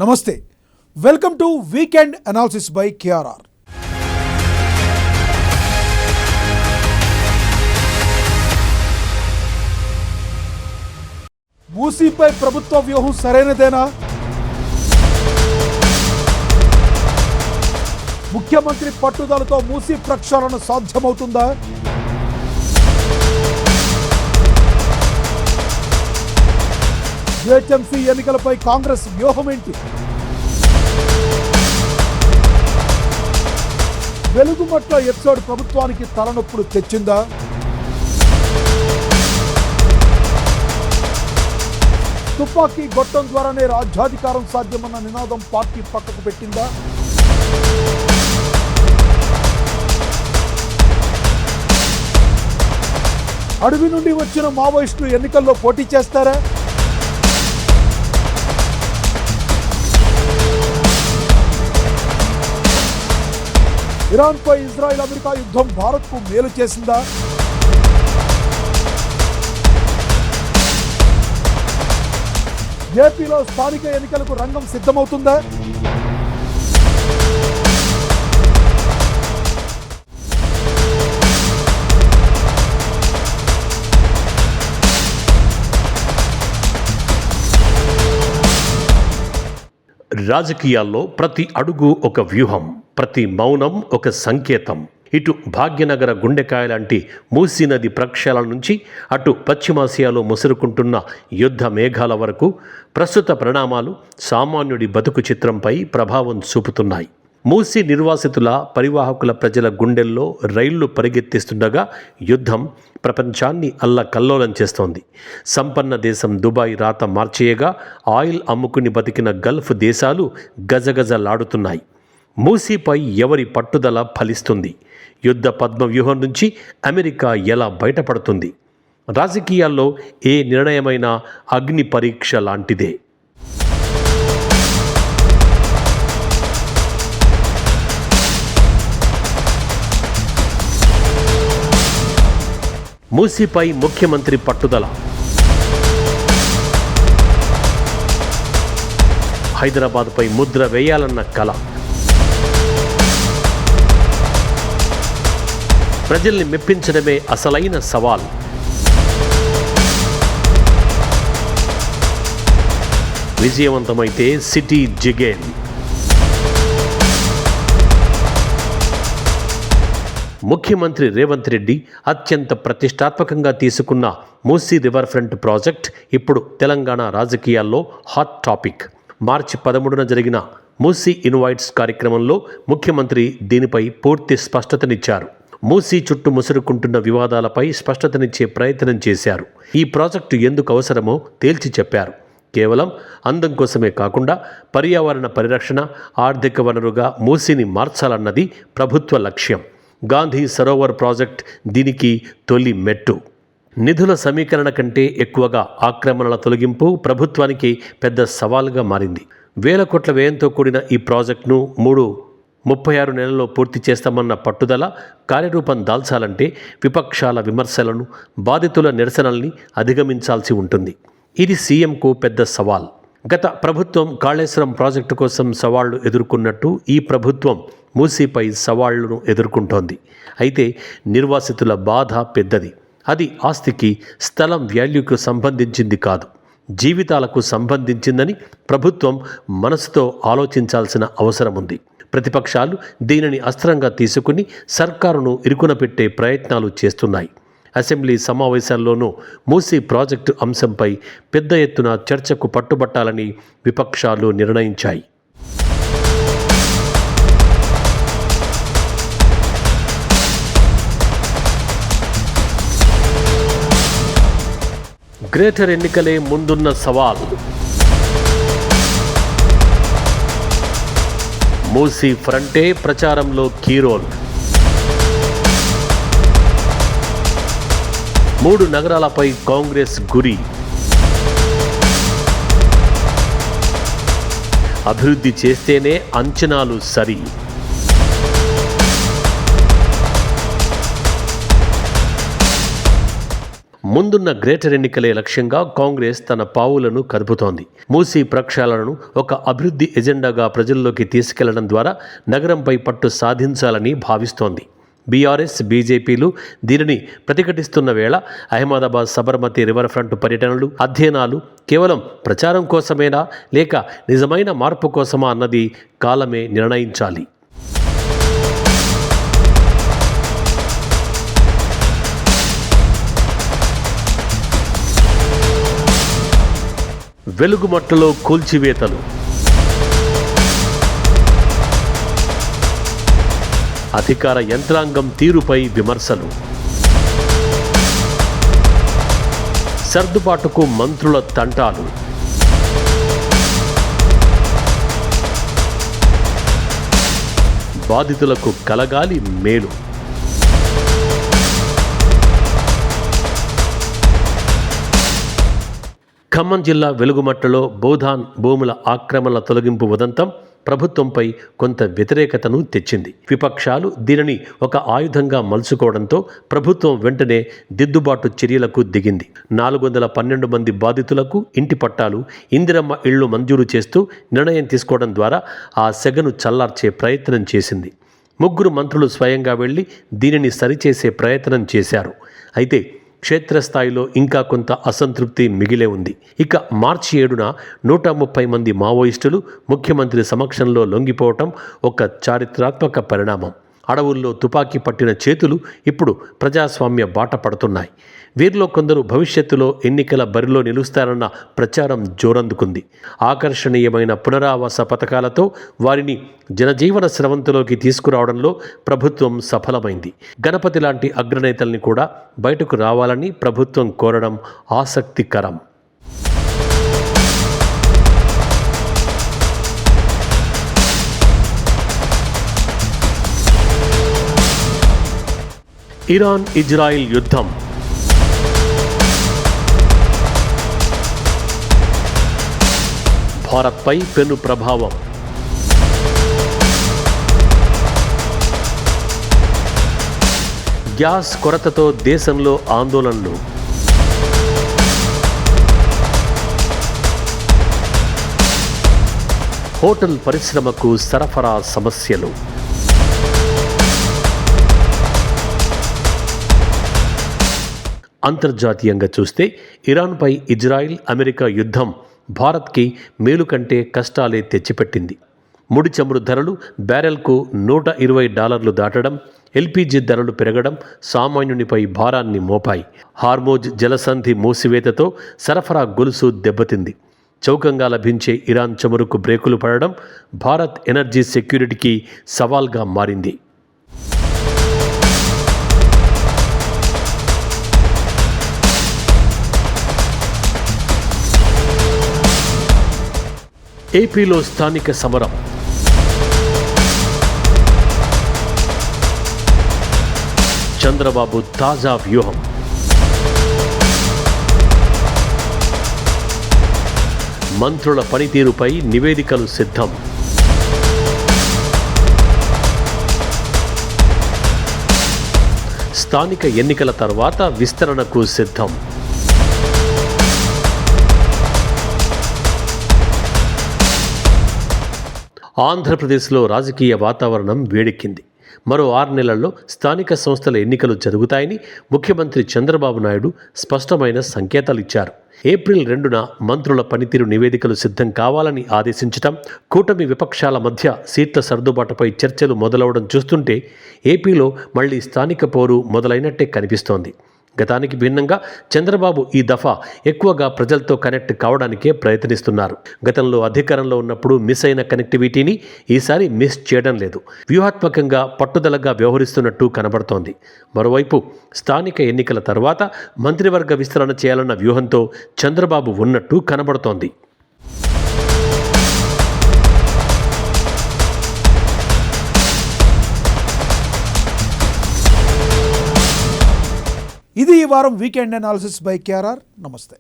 నమస్తే, welcome to weekend analysis by KRR. మూసీపై ప్రభుత్వ వ్యూహం సరైనదేనా? ముఖ్యమంత్రి పట్టుదలతో మూసీ ప్రక్షాళన సాధ్యమవుతుందా? జిహెచ్ఎంసీ ఎన్నికలపై కాంగ్రెస్ వ్యూహం ఏంటి? వెలుగుమట్ల ఎపిసోడ్ ప్రభుత్వానికి తలనొప్పులు తెచ్చిందా? తుపాకీ గొట్టం ద్వారానే రాజ్యాధికారం సాధ్యమన్న నినాదం పార్టీ పక్కకు పెట్టిందా? అడవి నుండి వచ్చిన మావోయిస్టులు ఎన్నికల్లో పోటీ చేస్తారా? ఇరాన్పై ఇజ్రాయెల్ అమెరికా యుద్ధం భారత్కు మేలు చేసిందా? ఏపీలో స్థానిక ఎన్నికలకు రంగం సిద్ధమవుతుందా? రాజకీయాల్లో ప్రతి అడుగు ఒక వ్యూహం, ప్రతి మౌనం ఒక సంకేతం. ఇటు భాగ్యనగర గుండెకాయ లాంటి మూసీ నది ప్రక్షాళన నుంచి అటు పశ్చిమాసియాలో ముసురుకుంటున్న యుద్ధ మేఘాల వరకు ప్రస్తుత పరిణామాలు సామాన్యుడి బతుకు చిత్రంపై ప్రభావం చూపుతున్నాయి. మూసీ నిర్వాసితుల పరివాహకుల ప్రజల గుండెల్లో రైళ్లు పరిగెత్తిస్తుండగా యుద్ధం ప్రపంచాన్ని అల్లకల్లోలం చేస్తోంది. సంపన్న దేశం దుబాయ్ రాత మార్చేయగా ఆయిల్ అమ్ముకుని బతికిన గల్ఫ్ దేశాలు గజగజలాడుతున్నాయి. మూసీపై ఎవరి పట్టుదల ఫలిస్తుంది? యుద్ధ పద్మ వ్యూహం నుంచి అమెరికా ఎలా బయటపడుతుంది? రాజకీయాల్లో ఏ నిర్ణయమైనా అగ్ని పరీక్ష లాంటిదే. మూసీపై ముఖ్యమంత్రి పట్టుదల. హైదరాబాద్పై ముద్ర వేయాలన్న కల. ప్రజల్ని మెప్పించడమే అసలైన సవాల్. విజయవంతమైతే సిటీ జిగేన్. ముఖ్యమంత్రి రేవంత్ రెడ్డి అత్యంత ప్రతిష్టాత్మకంగా తీసుకున్న మూసీ రివర్ ఫ్రంట్ ప్రాజెక్ట్ ఇప్పుడు తెలంగాణ రాజకీయాల్లో హాట్ టాపిక్. మార్చి 13న జరిగిన మూసీ ఇన్వైట్స్ కార్యక్రమంలో ముఖ్యమంత్రి దీనిపై పూర్తి స్పష్టతనిచ్చారు. మూసీ చుట్టూ ముసురుకుంటున్న వివాదాలపై స్పష్టతనిచ్చే ప్రయత్నం చేశారు. ఈ ప్రాజెక్టు ఎందుకు అవసరమో తేల్చి చెప్పారు. కేవలం అందం కోసమే కాకుండా పర్యావరణ పరిరక్షణ, ఆర్థిక వనరుగా మూసీని మార్చాలన్నది ప్రభుత్వ లక్ష్యం. గాంధీ సరోవర్ ప్రాజెక్ట్ దీనికి తొలి మెట్టు. నిధుల సమీకరణ కంటే ఎక్కువగా ఆక్రమణల తొలగింపు ప్రభుత్వానికి పెద్ద సవాలుగా మారింది. వేల కోట్ల వ్యయంతో కూడిన ఈ ప్రాజెక్టును 36 నెలల్లో పూర్తి చేస్తామన్న పట్టుదల కార్యరూపం దాల్చాలంటే విపక్షాల విమర్శలను, బాధితుల నిరసనల్ని అధిగమించాల్సి ఉంటుంది. ఇది సీఎంకు పెద్ద సవాల్. గత ప్రభుత్వం కాళేశ్వరం ప్రాజెక్టు కోసం సవాళ్లు ఎదుర్కొన్నట్టు ఈ ప్రభుత్వం మూసీపై సవాళ్లను ఎదుర్కొంటోంది. అయితే నిర్వాసితుల బాధ పెద్దది. అది ఆస్తికి, స్థలం వాల్యూకు సంబంధించింది కాదు, జీవితాలకు సంబంధించిందని ప్రభుత్వం మనసుతో ఆలోచించాల్సిన అవసరం ఉంది. ప్రతిపక్షాలు దీనిని అస్త్రంగా తీసుకుని సర్కారును ఇరుకున పెట్టే ప్రయత్నాలు చేస్తున్నాయి. అసెంబ్లీ సమావేశాల్లోనూ మూసీ ప్రాజెక్టు అంశంపై పెద్ద ఎత్తున చర్చకు పట్టుబట్టాలని విపక్షాలు నిర్ణయించాయి. గ్రేటర్ ఎన్నికలే ముందున్న సవాల్. మూసీ ఫ్రంటే ప్రచారంలో కీరోల్. 3 నగరాలపై కాంగ్రెస్ గురి. అభివృద్ధి చేస్తేనే అంచనాలు సరి. ముందున్న గ్రేటర్ ఎన్నికలే లక్ష్యంగా కాంగ్రెస్ తన పావులను కదుపుతోంది. మూసీ ప్రక్షాళనను ఒక అభివృద్ధి ఎజెండాగా ప్రజల్లోకి తీసుకెళ్లడం ద్వారా నగరంపై పట్టు సాధించాలని భావిస్తోంది. బీఆర్ఎస్, బీజేపీలు దీనిని ప్రతిఘటిస్తున్న వేళ అహ్మదాబాద్ సబర్మతి రివర్ ఫ్రంట్ పర్యటనలు, అధ్యయనాలు కేవలం ప్రచారం కోసమేనా లేక నిజమైన మార్పు కోసమా అన్నది కాలమే నిర్ణయించాలి. వెలుగుమట్టలో కూల్చివేతలు, అధికార యంత్రాంగం తీరుపై విమర్శలు, సర్దుబాటుకు మంత్రుల తంటాలు, బాధితులకు కలగాలి మేలు. ఖమ్మం జిల్లా వెలుగుమట్టలో బోధాన్ భూముల ఆక్రమణల తొలగింపు ఉదంతం ప్రభుత్వంపై కొంత వ్యతిరేకతను తెచ్చింది. విపక్షాలు దీనిని ఒక ఆయుధంగా మలుచుకోవడంతో ప్రభుత్వం వెంటనే దిద్దుబాటు చర్యలకు దిగింది. 412 మంది బాధితులకు ఇంటి పట్టాలు, ఇందిరమ్మ ఇళ్లు మంజూరు చేస్తూ నిర్ణయం తీసుకోవడం ద్వారా ఆ సెగను చల్లార్చే ప్రయత్నం చేసింది. 3 మంత్రులు స్వయంగా వెళ్లి దీనిని సరిచేసే ప్రయత్నం చేశారు. అయితే క్షేత్రస్థాయిలో ఇంకా కొంత అసంతృప్తి మిగిలే ఉంది. ఇక మార్చి 7న 130 మంది మావోయిస్టులు ముఖ్యమంత్రి సమక్షంలో లొంగిపోవటం ఒక చారిత్రాత్మక పరిణామం. అడవుల్లో తుపాకీ పట్టిన చేతులు ఇప్పుడు ప్రజాస్వామ్య బాట పడుతున్నాయి. వీరిలో కొందరు భవిష్యత్తులో ఎన్నికల బరిలో నిలుస్తారన్న ప్రచారం జోరందుకుంది. ఆకర్షణీయమైన పునరావాస పథకాలతో వారిని జనజీవన స్రవంతిలోకి తీసుకురావడంలో ప్రభుత్వం సఫలమైంది. గణపతి లాంటి అగ్రనేతల్ని కూడా బయటకు రావాలని ప్రభుత్వం కోరడం ఆసక్తికరం. ఇరాన్ ఇజ్రాయిల్ యుద్ధం, భారత్పై పెను ప్రభావం. గ్యాస్ కొరతతో దేశంలో ఆందోళనలు. హోటల్ పరిశ్రమకు సరఫరా సమస్యలు. అంతర్జాతీయంగా చూస్తే ఇరాన్పై ఇజ్రాయిల్, అమెరికా యుద్ధం భారత్కి మేలు కంటే కష్టాలే తెచ్చిపెట్టింది. ముడి చమురు ధరలు బ్యారెల్కు $120 దాటడం, ఎల్పీజీ ధరలు పెరగడం సామాన్యునిపై భారాన్ని మోపాయి. హార్మోజ్ జలసంధి మూసివేతతో సరఫరా గొలుసు దెబ్బతింది. చౌకంగా లభించే ఇరాన్ చమురుకు బ్రేకులు పడడం భారత్ ఎనర్జీ సెక్యూరిటీకి సవాల్గా మారింది. ఏపీలో స్థానిక సమరం. చంద్రబాబు తాజా వ్యూహం. మంత్రుల పనితీరుపై నివేదికలు సిద్ధం. స్థానిక ఎన్నికల తర్వాత విస్తరణకు సిద్ధం. ఆంధ్రప్రదేశ్లో రాజకీయ వాతావరణం వేడెక్కింది. మరో 6 నెలల్లో స్థానిక సంస్థల ఎన్నికలు జరుగుతాయని ముఖ్యమంత్రి చంద్రబాబు నాయుడు స్పష్టమైన సంకేతాలు ఇచ్చారు. ఏప్రిల్ 2న మంత్రుల పనితీరు నివేదికలు సిద్ధం కావాలని ఆదేశించటం, కూటమి విపక్షాల మధ్య సీట్ల సర్దుబాటుపై చర్చలు మొదలవడం చూస్తుంటే ఏపీలో మళ్లీ స్థానిక పోరు మొదలైనట్టే కనిపిస్తోంది. గతానికి భిన్నంగా చంద్రబాబు ఈ దఫా ఎక్కువగా ప్రజలతో కనెక్ట్ కావడానికే ప్రయత్నిస్తున్నారు. గతంలో అధికారంలో ఉన్నప్పుడు మిస్ అయిన కనెక్టివిటీని ఈసారి మిస్ చేయడం లేదు. వ్యూహాత్మకంగా పట్టుదలగా వ్యవహరిస్తున్నట్టు కనబడుతోంది. మరోవైపు స్థానిక ఎన్నికల తర్వాత మంత్రివర్గ విస్తరణ చేయాలన్న వ్యూహంతో చంద్రబాబు ఉన్నట్టు కనబడుతోంది. ఇది ఈ వారం వీకెండ్ అనాలిసిస్ బై కేఆర్ఆర్. నమస్తే.